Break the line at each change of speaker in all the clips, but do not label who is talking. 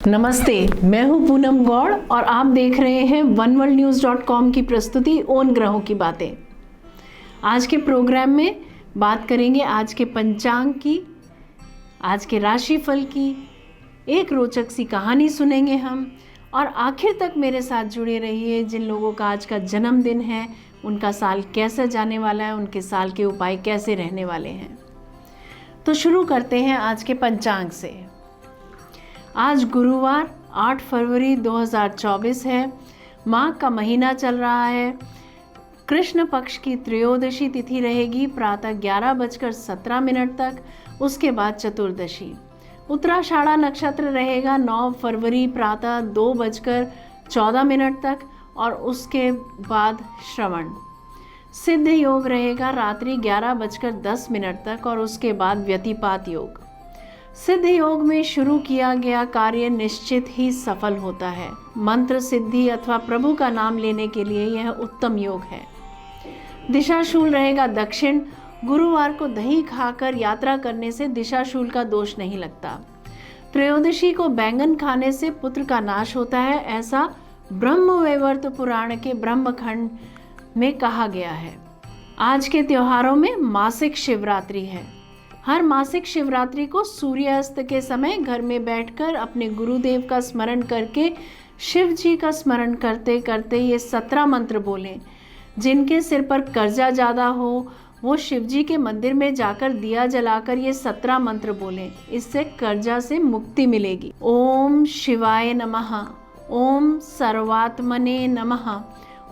नमस्ते, मैं हूं पूनम गौड़ और आप देख रहे हैं oneworldnews.com की प्रस्तुति ओन ग्रहों की बातें। आज के प्रोग्राम में बात करेंगे आज के पंचांग की, आज के राशिफल की, एक रोचक सी कहानी सुनेंगे हम और आखिर तक मेरे साथ जुड़े रहिए। जिन लोगों का आज का जन्मदिन है उनका साल कैसा जाने वाला है, उनके साल के उपाय कैसे रहने वाले हैं। तो शुरू करते हैं आज के पंचांग से। आज गुरुवार 8 फरवरी 2024 है। माघ का महीना चल रहा है। कृष्ण पक्ष की त्रयोदशी तिथि रहेगी प्रातः 11:17 तक, उसके बाद चतुर्दशी। उत्तराषाढ़ा नक्षत्र रहेगा 9 फरवरी प्रातः 2:14 तक और उसके बाद श्रवण। सिद्ध योग रहेगा रात्रि 11:10 तक और उसके बाद व्यतिपात योग। सिद्ध योग में शुरू किया गया कार्य निश्चित ही सफल होता है। मंत्र सिद्धि अथवा प्रभु का नाम लेने के लिए यह उत्तम योग है। दिशाशूल रहेगा दक्षिण। गुरुवार को दही खाकर यात्रा करने से दिशाशूल का दोष नहीं लगता। त्रयोदशी को बैंगन खाने से पुत्र का नाश होता है, ऐसा ब्रह्मवैवर्त पुराण के ब्रह्मखंड में कहा गया है। आज के त्योहारों में मासिक शिवरात्रि है। हर मासिक शिवरात्रि को सूर्यास्त के समय घर में बैठकर अपने गुरुदेव का स्मरण करके शिव जी का स्मरण करते करते ये 17 मंत्र बोलें। जिनके सिर पर कर्जा ज़्यादा हो वो शिव जी के मंदिर में जाकर दिया जलाकर ये 17 मंत्र बोलें। इससे कर्जा से मुक्ति मिलेगी। ओम शिवाय नमः, ओम सर्वात्मने नमः,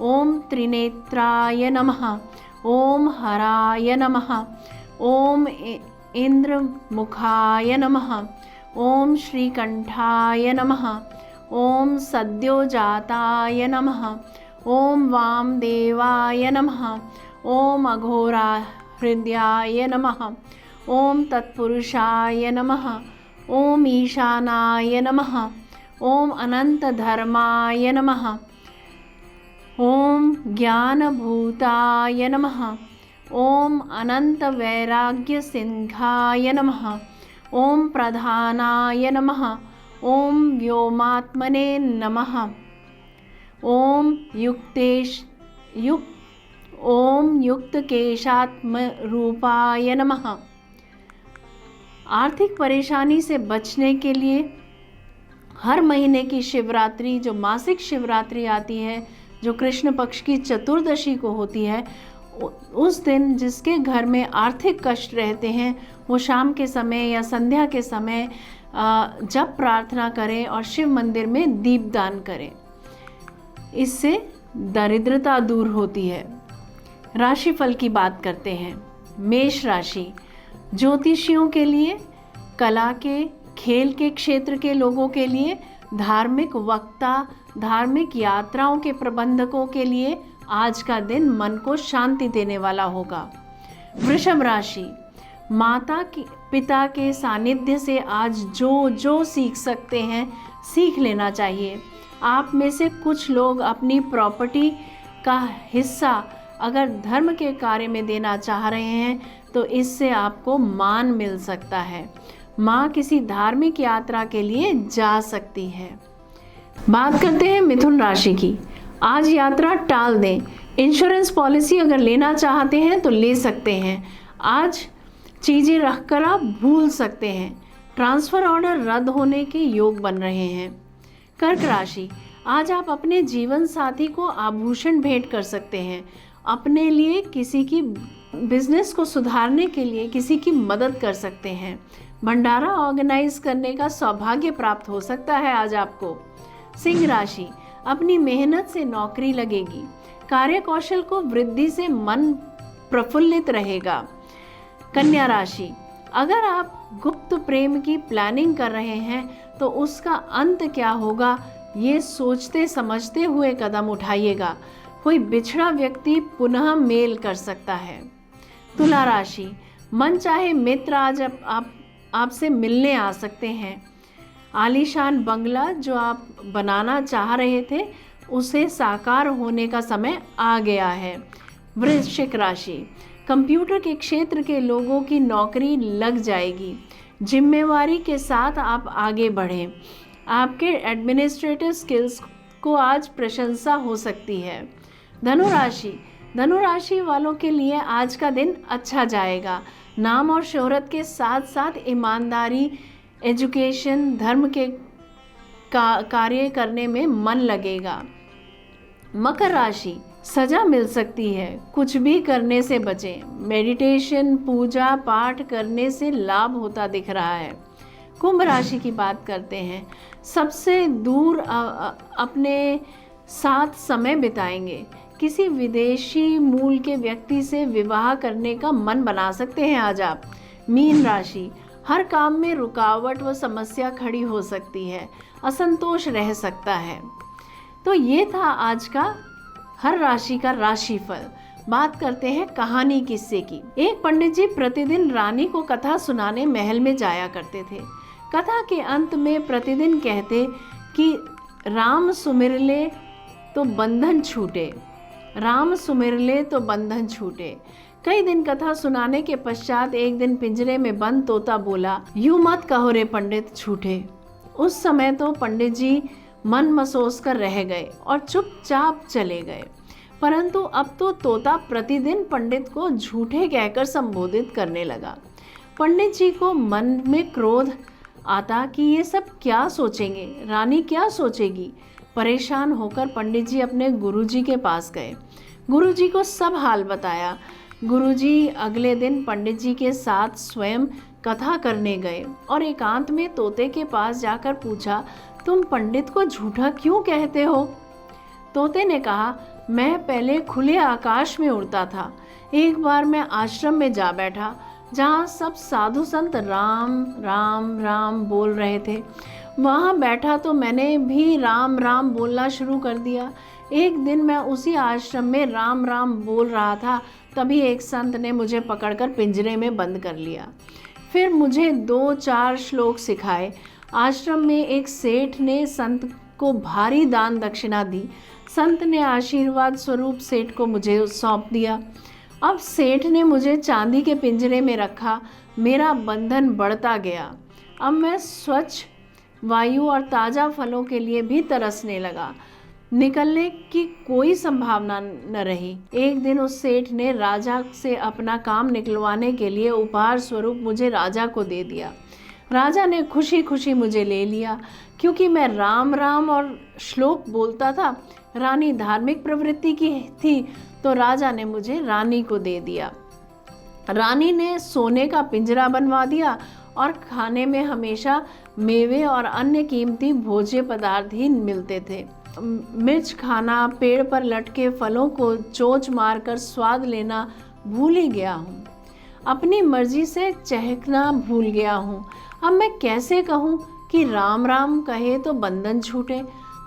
ओम त्रिनेत्राय नमः, ओम हराय नमः, ओम इंद्र मुखाय नमः, ओम श्रीकंठाय नमः, ओम सद्योजाताय नमः, ओम वामदेवाय नमः, ओम अघोरा हृदयाय नमः, ओम तत्पुरुषाय नमः, ओम ईशानाय नमः, ओम अनंत धर्माय नमः, ओम ज्ञानभूताय नमः, ओम अनंत वैराग्य सिंहाय नमः, ओम प्रधानाय नमः, ओम व्योमात्मने नमः, ओम युक्तकेशात्म रूपाय नमः। आर्थिक परेशानी से बचने के लिए हर महीने की शिवरात्रि, जो मासिक शिवरात्रि आती है, जो कृष्ण पक्ष की चतुर्दशी को होती है, उस दिन जिसके घर में आर्थिक कष्ट रहते हैं वो शाम के समय या संध्या के समय जप प्रार्थना करें और शिव मंदिर में दीपदान करें। इससे दरिद्रता दूर होती है। राशिफल की बात करते हैं। मेष राशि, ज्योतिषियों के लिए, कला के, खेल के क्षेत्र के लोगों के लिए, धार्मिक वक्ता, धार्मिक यात्राओं के प्रबंधकों के लिए आज का दिन मन को शांति देने वाला होगा। वृषभ राशि, माता पिता के सानिध्य से आज जो सीख सकते हैं सीख लेना चाहिए। आप में से कुछ लोग अपनी प्रॉपर्टी का हिस्सा अगर धर्म के कार्य में देना चाह रहे हैं तो इससे आपको मान मिल सकता है। माँ किसी धार्मिक यात्रा के लिए जा सकती है। बात करते हैं मिथुन राशि की। आज यात्रा टाल दें। इंश्योरेंस पॉलिसी अगर लेना चाहते हैं तो ले सकते हैं। आज चीज़ें रखकर आप भूल सकते हैं। ट्रांसफ़र ऑर्डर रद्द होने के योग बन रहे हैं। कर्क राशि, आज आप अपने जीवन साथी को आभूषण भेंट कर सकते हैं। अपने लिए किसी की बिजनेस को सुधारने के लिए किसी की मदद कर सकते हैं। भंडारा ऑर्गेनाइज करने का सौभाग्य प्राप्त हो सकता है आज आपको। सिंह राशि, अपनी मेहनत से नौकरी लगेगी। कार्य कौशल को वृद्धि से मन प्रफुल्लित रहेगा। कन्या राशि, अगर आप गुप्त प्रेम की प्लानिंग कर रहे हैं तो उसका अंत क्या होगा ये सोचते समझते हुए कदम उठाइएगा। कोई बिछड़ा व्यक्ति पुनः मेल कर सकता है। तुला राशि, मन चाहे मित्र आज आपसे मिलने आ सकते हैं। आलीशान बंगला जो आप बनाना चाह रहे थे उसे साकार होने का समय आ गया है। वृश्चिक राशि, कंप्यूटर के क्षेत्र के लोगों की नौकरी लग जाएगी। जिम्मेवारी के साथ आप आगे बढ़ें। आपके एडमिनिस्ट्रेटिव स्किल्स को आज प्रशंसा हो सकती है। धनु राशि वालों के लिए आज का दिन अच्छा जाएगा। नाम और शोहरत के साथ साथ ईमानदारी, एजुकेशन, धर्म के कार्य करने में मन लगेगा। मकर राशि, सजा मिल सकती है, कुछ भी करने से बचें। मेडिटेशन, पूजा पाठ करने से लाभ होता दिख रहा है। कुंभ राशि की बात करते हैं। सबसे दूर अपने साथ समय बिताएंगे। किसी विदेशी मूल के व्यक्ति से विवाह करने का मन बना सकते हैं आज आप। मीन राशि, हर काम में रुकावट व समस्या खड़ी हो सकती है, असंतोष रह सकता है। तो ये था आज का हर राशि का राशिफल। बात करते हैं कहानी किस्से की। एक पंडित जी प्रतिदिन रानी को कथा सुनाने महल में जाया करते थे। कथा के अंत में प्रतिदिन कहते कि राम सुमिर ले तो बंधन छूटे, राम सुमिर ले तो बंधन छूटे। कई दिन कथा सुनाने के पश्चात एक दिन पिंजरे में बंद तोता बोला, यूं मत कहो रे पंडित छूटे। उस समय तो पंडित जी मन मसोस कर रह गए और चुपचाप चले गए। परंतु अब तो तोता प्रतिदिन पंडित को झूठे कहकर संबोधित करने लगा। पंडित जी को मन में क्रोध आता कि ये सब क्या सोचेंगे, रानी क्या सोचेगी। परेशान होकर पंडित जी अपने गुरुजी के पास गए। गुरुजी को सब हाल बताया। गुरुजी अगले दिन पंडित जी के साथ स्वयं कथा करने गए और एकांत में तोते के पास जाकर पूछा, तुम पंडित को झूठा क्यों कहते हो? तोते ने कहा, मैं पहले खुले आकाश में उड़ता था। एक बार मैं आश्रम में जा बैठा जहाँ सब साधु संत राम राम राम बोल रहे थे। वहाँ बैठा तो मैंने भी राम राम बोलना शुरू कर दिया। एक दिन मैं उसी आश्रम में राम राम बोल रहा था, तभी एक संत ने मुझे पकड़कर पिंजरे में बंद कर लिया। फिर मुझे 2-4 श्लोक सिखाए। आश्रम में एक सेठ ने संत को भारी दान दक्षिणा दी। संत ने आशीर्वाद स्वरूप सेठ को मुझे सौंप दिया। अब सेठ ने मुझे चांदी के पिंजरे में रखा। मेरा बंधन बढ़ता गया। अब मैं स्वच्छ वायु और ताज़ा फलों के लिए भी तरसने लगा। निकलने की कोई संभावना न रही। एक दिन उस सेठ ने राजा से अपना काम निकलवाने के लिए उपहार स्वरूप मुझे राजा को दे दिया। राजा ने खुशी खुशी मुझे ले लिया। क्योंकि मैं राम राम और श्लोक बोलता था, रानी धार्मिक प्रवृत्ति की थी, तो राजा ने मुझे रानी को दे दिया। रानी ने सोने का पिंजरा बनवा दिया और खाने में हमेशा मेवे और अन्य कीमती भोज्य पदार्थ ही मिलते थे। मिर्च खाना, पेड़ पर लटके फलों को चोंच मारकर स्वाद लेना भूल ही गया हूँ। अपनी मर्जी से चहकना भूल गया हूँ। अब मैं कैसे कहूँ कि राम राम कहे तो बंधन छूटे।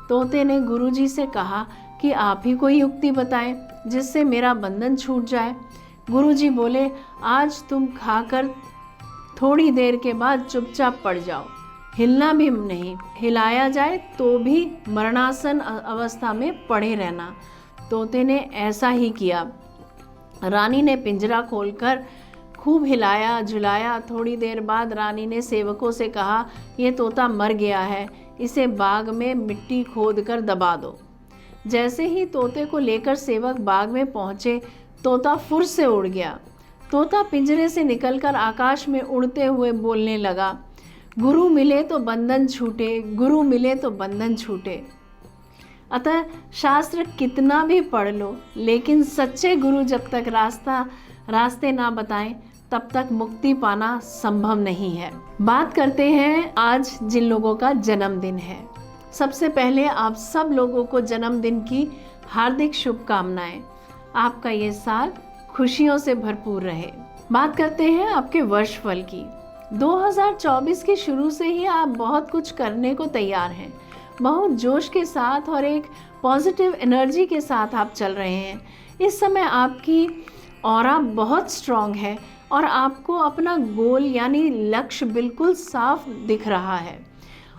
तोते ने गुरुजी से कहा कि आप ही कोई युक्ति बताएं जिससे मेरा बंधन छूट जाए। गुरुजी बोले, आज तुम खाकर थोड़ी देर के बाद चुपचाप पड़ जाओ, हिलना भी नहीं, हिलाया जाए तो भी मरणासन अवस्था में पड़े रहना। तोते ने ऐसा ही किया। रानी ने पिंजरा खोलकर खूब हिलाया झुलाया। थोड़ी देर बाद रानी ने सेवकों से कहा, ये तोता मर गया है, इसे बाग में मिट्टी खोदकर दबा दो। जैसे ही तोते को लेकर सेवक बाग में पहुंचे, तोता फुर से उड़ गया। तोता पिंजरे से निकलकर आकाश में उड़ते हुए बोलने लगा, गुरु मिले तो बंधन छूटे, गुरु मिले तो बंधन छूटे। अतः शास्त्र कितना भी पढ़ लो, लेकिन सच्चे गुरु जब तक रास्ते ना बताएं, तब तक मुक्ति पाना संभव नहीं है। बात करते हैं आज जिन लोगों का जन्मदिन है। सबसे पहले आप सब लोगों को जन्मदिन की हार्दिक शुभकामनाएं। आपका ये साल खुशियों से भरपूर रहे। बात करते हैं आपके वर्षफल की। 2024 की शुरू से ही आप बहुत कुछ करने को तैयार हैं। बहुत जोश के साथ और एक पॉजिटिव एनर्जी के साथ आप चल रहे हैं। इस समय आपकी ऑरा बहुत स्ट्रॉन्ग है और आपको अपना गोल यानी लक्ष्य बिल्कुल साफ दिख रहा है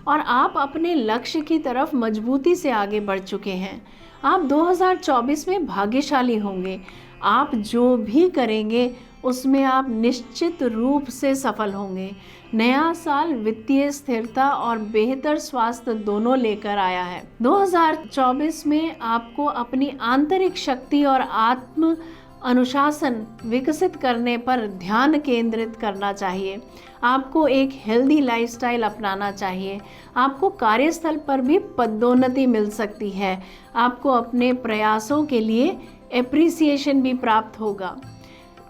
और आप अपने लक्ष्य की तरफ मजबूती से आगे बढ़ चुके हैं। आप 2024 में भाग्यशाली होंगे। आप जो भी करेंगे उसमें आप निश्चित रूप से सफल होंगे। नया साल वित्तीय स्थिरता और बेहतर स्वास्थ्य दोनों लेकर आया है। 2024 में आपको अपनी आंतरिक शक्ति और आत्म अनुशासन विकसित करने पर ध्यान केंद्रित करना चाहिए। आपको एक हेल्दी लाइफस्टाइल अपनाना चाहिए। आपको कार्यस्थल पर भी पदोन्नति मिल सकती है। आपको अपने प्रयासों के लिए एप्रिसिएशन भी प्राप्त होगा।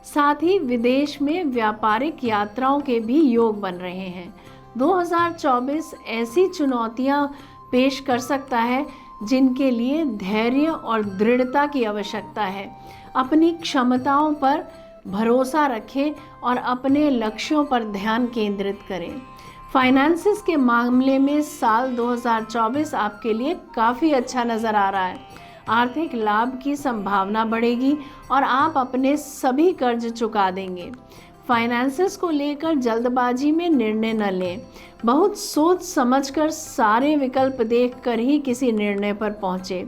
साथ ही विदेश में व्यापारिक यात्राओं के भी योग बन रहे हैं। 2024 ऐसी चुनौतियां पेश कर सकता है जिनके लिए धैर्य और दृढ़ता की आवश्यकता है। अपनी क्षमताओं पर भरोसा रखें और अपने लक्ष्यों पर ध्यान केंद्रित करें। फाइनेंसिस के मामले में साल 2024 आपके लिए काफ़ी अच्छा नज़र आ रहा है। आर्थिक लाभ की संभावना बढ़ेगी और आप अपने सभी कर्ज चुका देंगे। फाइनेंसिस को लेकर जल्दबाजी में निर्णय न लें। बहुत सोच समझकर सारे विकल्प देखकर ही किसी निर्णय पर पहुँचे।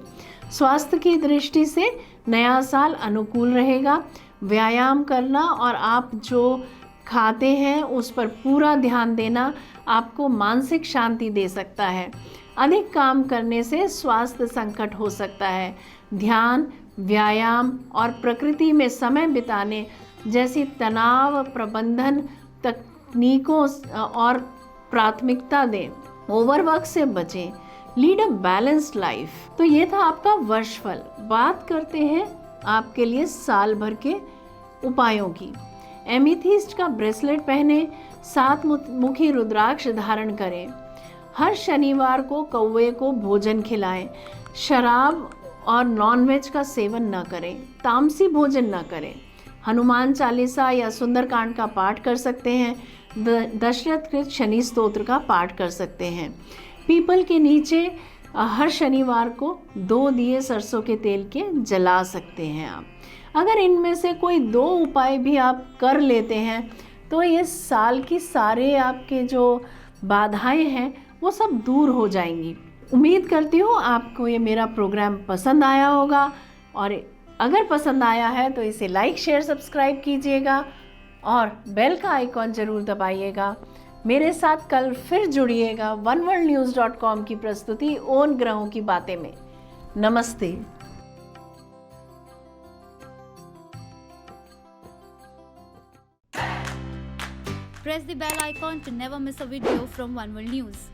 स्वास्थ्य की दृष्टि से नया साल अनुकूल रहेगा। व्यायाम करना और आप जो खाते हैं उस पर पूरा ध्यान देना आपको मानसिक शांति दे सकता है। अधिक काम करने से स्वास्थ्य संकट हो सकता है। ध्यान, व्यायाम और प्रकृति में समय बिताने जैसी तनाव प्रबंधन तकनीकों और प्राथमिकता दें। ओवरवर्क से बचें। Lead a balanced life. तो ये था आपका वर्षफल। बात करते हैं आपके लिए साल भर के उपायों की। एमीथिस्ट का ब्रेसलेट पहने, 7 मुखी रुद्राक्ष धारण करें। हर शनिवार को कौवे को भोजन खिलाएं। शराब और नॉनवेज का सेवन न करें। तामसी भोजन न करें। हनुमान चालीसा या सुंदरकांड का पाठ कर सकते हैं। दशरथ कृत शनि स्तोत्र का पाठ कर सकते हैं। पीपल के नीचे हर शनिवार को 2 दिए सरसों के तेल के जला सकते हैं आप। अगर इनमें से कोई 2 उपाय भी आप कर लेते हैं तो ये साल की सारे आपके जो बाधाएं हैं वो सब दूर हो जाएंगी। उम्मीद करती हूँ आपको ये मेरा प्रोग्राम पसंद आया होगा, और अगर पसंद आया है तो इसे लाइक, शेयर, सब्सक्राइब कीजिएगा और बेल का आइकॉन ज़रूर दबाइएगा। मेरे साथ कल फिर जुड़िएगा oneworldnews.com की प्रस्तुति ओन ग्रहों की बातें में। नमस्ते।
Press the bell icon to never miss a video from One World News.